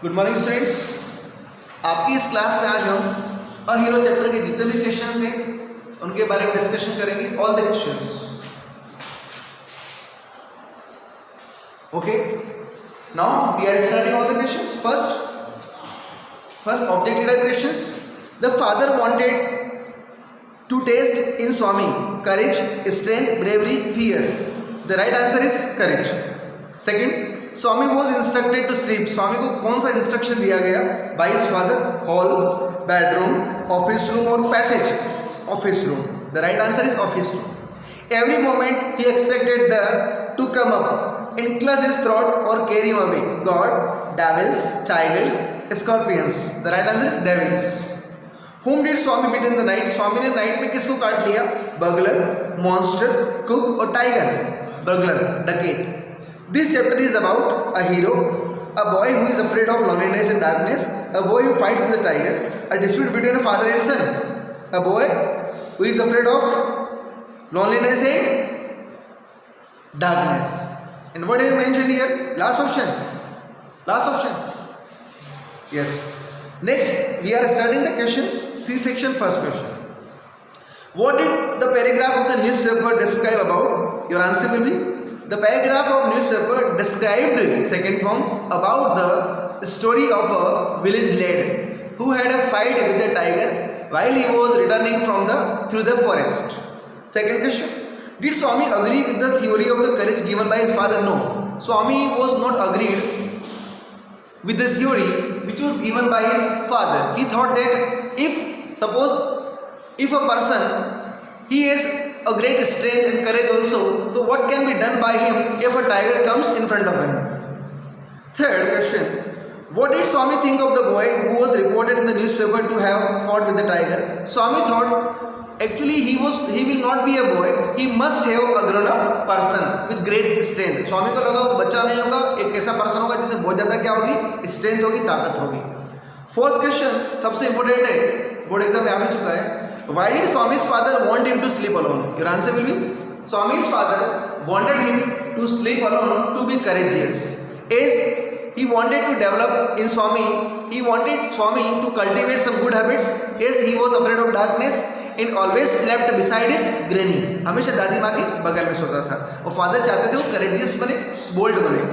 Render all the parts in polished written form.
Good morning students. आपकी इस class में आज हम अ हीरो चैप्टर के जितने भी क्वेश्चंस हैं उनके बारे में डिस्कशन करेंगे। All the questions. Okay, now we are starting all the questions. First objective type questions. The father wanted to taste in Swami courage, strength, bravery, fear. The right answer is courage. Second, Swami was instructed to sleep. Swami को कौन सा instruction दिया गया? By his father. Hall, bedroom, office room और passage? Office room. The right answer is office room. Every moment he expected the to come up, enclose his throat or carry him away. God, devils, tigers, scorpions. The right answer is devils. Whom did Swami meet in the night? स्वामी ने night में किसको काट लिया? Burglar, monster, cook और tiger. Burglar, डकैत। This chapter is about a hero, a boy who is afraid of loneliness and darkness, a boy who fights the tiger, a dispute between a father and son, a boy who is afraid of loneliness and darkness. And what have you mentioned here? Last option. Last option. Yes. Next, we are starting the questions. C section, first question. What did the paragraph of the newspaper describe about? Your answer will be, the paragraph of newspaper described, second form, about the story of a village lad who had a fight with a tiger while he was returning through the forest. Second question. Did Swami agree with the theory of the courage given by his father? No. Swami was not agreed with the theory which was given by his father. He thought that if a person he has a great strength and courage also, so what can be done by him if a tiger comes in front of him? Third question. What did Swami think of the boy who was reported in the newspaper to have fought with the tiger? Swami thought actually he will not be a boy, he must have a grown up person with great strength. स्वामी को लगा वो बच्चा नहीं होगा, एक ऐसा person होगा जिसे बहुत ज़्यादा क्या होगी? स्ट्रेंथ होगी, ताकत होगी। फोर्थ क्वेश्चन सबसे इंपॉर्टेंट है, बोर्ड एग्जाम में आ भी चुका है। Why did Swami's father want him to sleep alone? Your answer will be, Swami's father wanted him to sleep alone to be courageous. As he wanted to develop in Swami, he wanted Swami to cultivate some good habits, as he was afraid of darkness and always slept beside his granny. हमेशा दादी माँ के बगल में सोता था और father चाहते थे वो courageous बने, bold बने।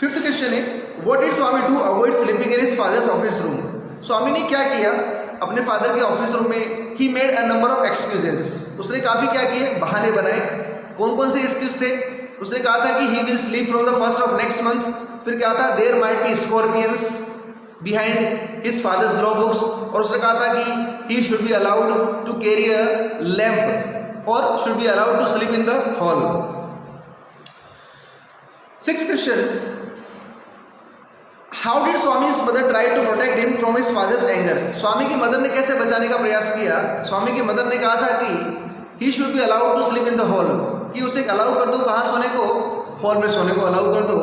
फिफ्थ क्वेश्चन है, what did Swami do avoid sleeping in his father's office room? स्वामी ने क्या किया अपने फादर के ऑफिस रूम में? he made a number of excuses. उसने काफ़ी क्या किए? बहाने बनाए। कौन कौन से एक्सक्यूज थे? उसने कहा था कि he will sleep from the first of next month. फिर क्या था? there might be scorpions behind his father's law books. और उसने कहा था कि he should be allowed to carry a lamp or should be allowed to sleep in the hall. Sixth question. How did Swami's mother try to protect him from his father's anger? स्वामी की mother ने कैसे बचाने का प्रयास किया? स्वामी की mother ने कहा था कि he should be allowed to sleep in the hall, कि उसे अलाउ कर दो कहाँ सोने को? हॉल में सोने को अलाउ कर दो।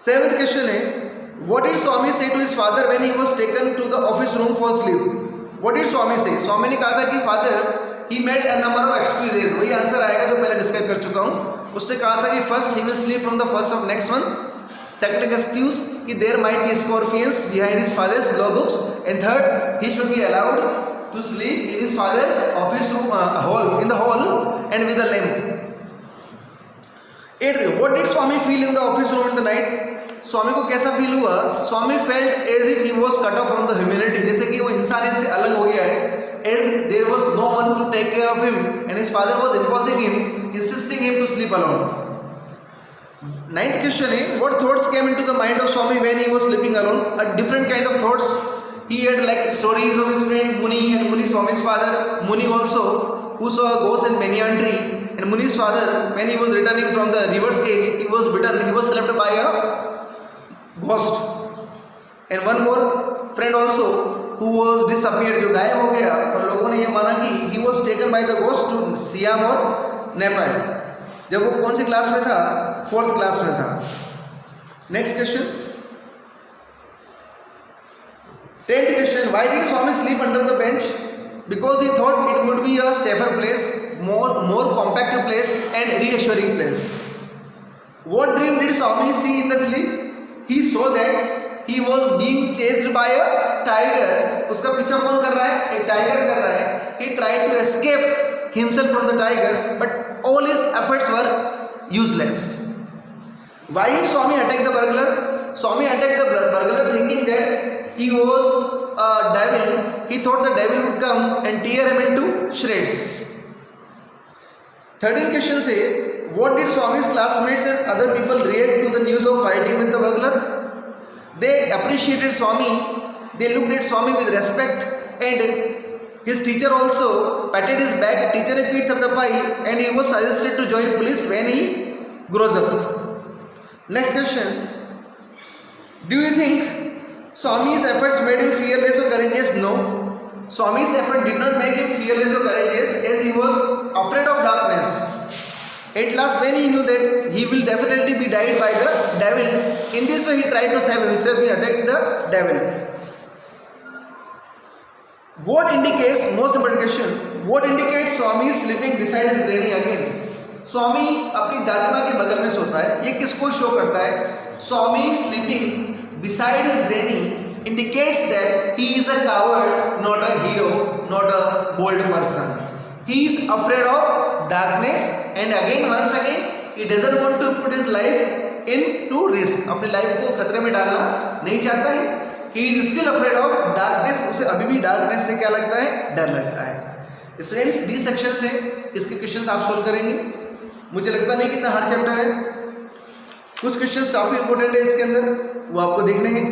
सेवेंथ क्वेश्चन है, what did Swami say to his father when he was taken to the office room for sleep? What did Swami say? स्वामी ने कहा था कि father he made a number of excuses. वही answer आएगा जो पहले discuss कर चुका हूँ। उससे कहा था कि first he will sleep from the first of next month. Second excuse कि there might be scorpions behind his father's law books. And third, he should be allowed to sleep in his father's office room in the hall and with a lamp. Eighth, what did Swami feel in the office room in the night? स्वामी को कैसा feel हुआ? Swami felt as if he was cut off from the humanity, जैसे कि वो इंसानियत से अलग हो गया है। As there was no one to take care of him and his father was imposing him, insisting him to sleep alone. Ninth question है, what thoughts came into the mind of Swami when he was sleeping alone? A different kind of thoughts. He had like stories of his friend Muni and Muni, Swami's father. Muni also, who saw a ghost in banyan tree, and Muni's father, when he was returning from the river's edge, he was bitten, he was slapped by a ghost. And one more friend also who was disappeared, जो गायब हो गया और लोगों ने ये माना कि he was taken by the ghost to Siam और नेपाल। जब वो कौन सी क्लास में था? 4th क्लास में था। Next question, 10th question, why did Swami sleep under the bench? Because he thought it would be a safer place, more compact place and reassuring place. What dream did Swami see in the sleep? He saw that he was being chased by a tiger. उसका पीछा कौन कर रहा है? एक tiger कर रहा है. He tried to escape himself from the tiger, but all his efforts were useless. Why did Swami attack the burglar? Swami attacked the burglar thinking that he was a devil. He thought the devil would come and tear him into shreds. 13 question say, what did Swami's classmates and other people react to the news of fighting with the burglar? They appreciated Swami. They looked at Swami with respect, and his teacher also patted his back. Teacher ने पीठ थपथपाई, and he was suggested to join police when he grows up. Next question. Do you think Swami's efforts made him fearless or courageous? No. Swami's effort did not make him fearless or courageous, as he was afraid of darkness. At last, when he knew that he will definitely be died by the devil, in this way he tried to save himself. He attacked the devil. What indicates, most important question, what indicates Swami is sleeping beside his granny again? स्वामी अपनी दादी माँ के बगल में सोता है. ये किसको शो करता है? Swami sleeping beside his granny indicates that he is a coward, not a hero, not a bold person. He is afraid of darkness, and again once again he doesn't want to put his life into risk. अपनी life को खतरे में डालना नहीं चाहता है. He is still afraid of darkness. उसे अभी भी डार्कनेस से क्या लगता है? डर लगता है. स्टूडेंट्स, डी सेक्शन से इसके क्वेश्चंस आप सोल्व करेंगे. मुझे लगता नहीं कितना हार्ड चैप्टर है. कुछ क्वेश्चंस काफ़ी इंपॉर्टेंट है इसके अंदर, वो आपको देखने हैं.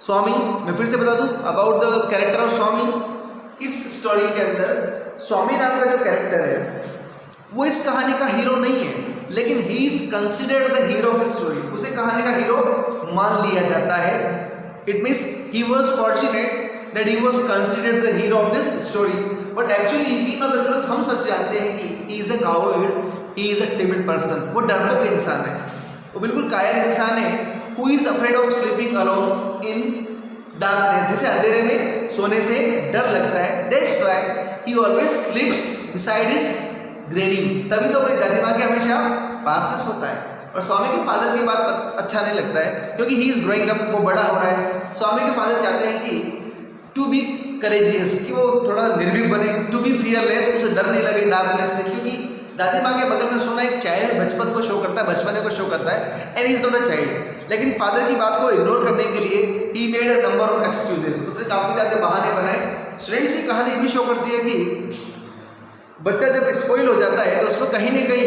स्वामी, मैं फिर से बता दूं अबाउट द कैरेक्टर ऑफ स्वामी. इस स्टोरी के अंदर स्वामी नाम का जो कैरेक्टर है वो इस कहानी का हीरो नहीं है, लेकिन he is considered the hero of the story. उसे कहानी का हीरो मान लिया जाता है. It means he was fortunate that he was considered the hero of this story. But actually we know the truth, हम सच जानते हैं कि he is a coward, he is a timid person. वो डरपोक इंसान है, वो बिल्कुल कायर इंसान है. Who is afraid of sleeping alone in darkness, जिसे अंधेरे में सोने से डर लगता है. That's why he always स्लीप्स beside his granny. तभी तो अपनी दादी माँ के हमेशा पास में सोता है. और स्वामी के फादर की बात अच्छा नहीं लगता है, क्योंकि ही इज ग्रोइंग अप, वो बड़ा हो रहा है. स्वामी के फादर चाहते हैं कि टू बी करेजियस, कि वो थोड़ा निर्भीक बने. टू बी फियरलेस, उसे डर नहीं लगे डार्कनेस से, क्योंकि दादी माँ के बगल में सोना एक चाइल्ड बचपन को शो करता है, बचपने को शो करता है. And is not a child. लेकिन फादर की बात को इग्नोर करने के लिए he made a number of excuses. उसने काफ़ी ज़्यादा बहाने बनाए. स्टूडेंट्स, की कहानी भी शो करती है कि बच्चा जब स्पॉइल हो जाता है तो उसमें कहीं ना कहीं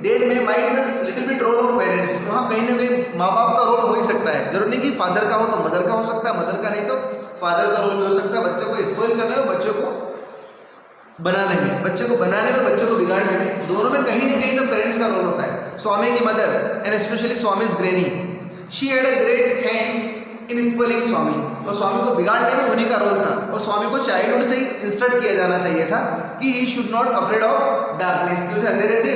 देर में माइंड में little bit role of parents. वहाँ कहीं ना कहीं माँ बाप का रोल हो ही सकता है. जरूरी नहीं कि फादर का हो तो मदर का हो सकता है, मदर का नहीं तो फादर का रोल भी हो सकता है. बच्चों को स्पॉइल करने में, बच्चों को बनाने में, बच्चों को बनाने में, बच्चों को बिगाड़ने में, दोनों में कहीं ना कहीं तो पेरेंट्स का रोल होता है. स्वामी की mother and specially Swami's granny, she had a great hand in spoiling Swami. और स्वामी को बिगाड़ने में उन्हीं का रोल था. और स्वामी को चाइल्डहुड से ही इंस्ट्रक्ट किया जाना चाहिए था कि he should not afraid of darkness, कि उसे अंधेरे से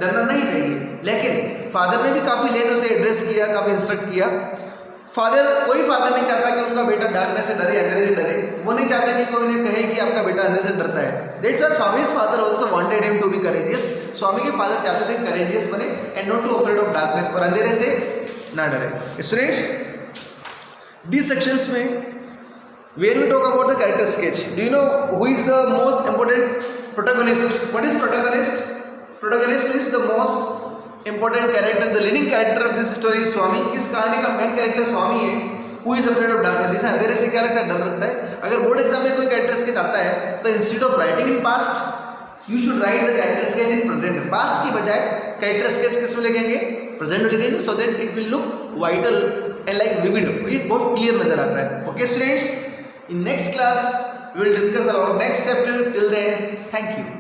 डरना नहीं चाहिए. लेकिन फादर ने भी काफ़ी लेट उसे एड्रेस किया, काफ़ी इंस्ट्रक्ट किया. कोई फादर नहीं चाहता कि उनका बेटा डार्कनेस से डरे, अंधेरे से डरे. वो नहीं चाहता कि कोई उन्हें कहे कि आपका बेटा अंधेरे से डरता है. That's why Swami's father also wanted him to be courageous. Swami के फादर चाहते थे करेजियस बने and not to afraid of darkness, और अंधेरे से ना डरे. स्टूडेंट्स, डी सेक्शंस में where we talk about the character sketch. Do you know who is the most important protagonist? What is protagonist? Protagonist is the most important character, the leading character of this story is Swami. इस कहानी का main character स्वामी है. Who is afraid of darkness, जिसे अंधेरे से क्या लगता है? डर लगता है. अगर बोर्ड एग्जाम में कोई कैरेक्टर स्केच आता है तो instead of writing in past you should write the character sketch in present. Past की बजाय कैरेक्टर स्केच किस में लिखेंगे? प्रेजेंट में लिखेंगे, so that it will look vital and like vivid. ये बहुत क्लियर नजर आता है. Okay students, in next class we will discuss about next chapter. Till then, thank you.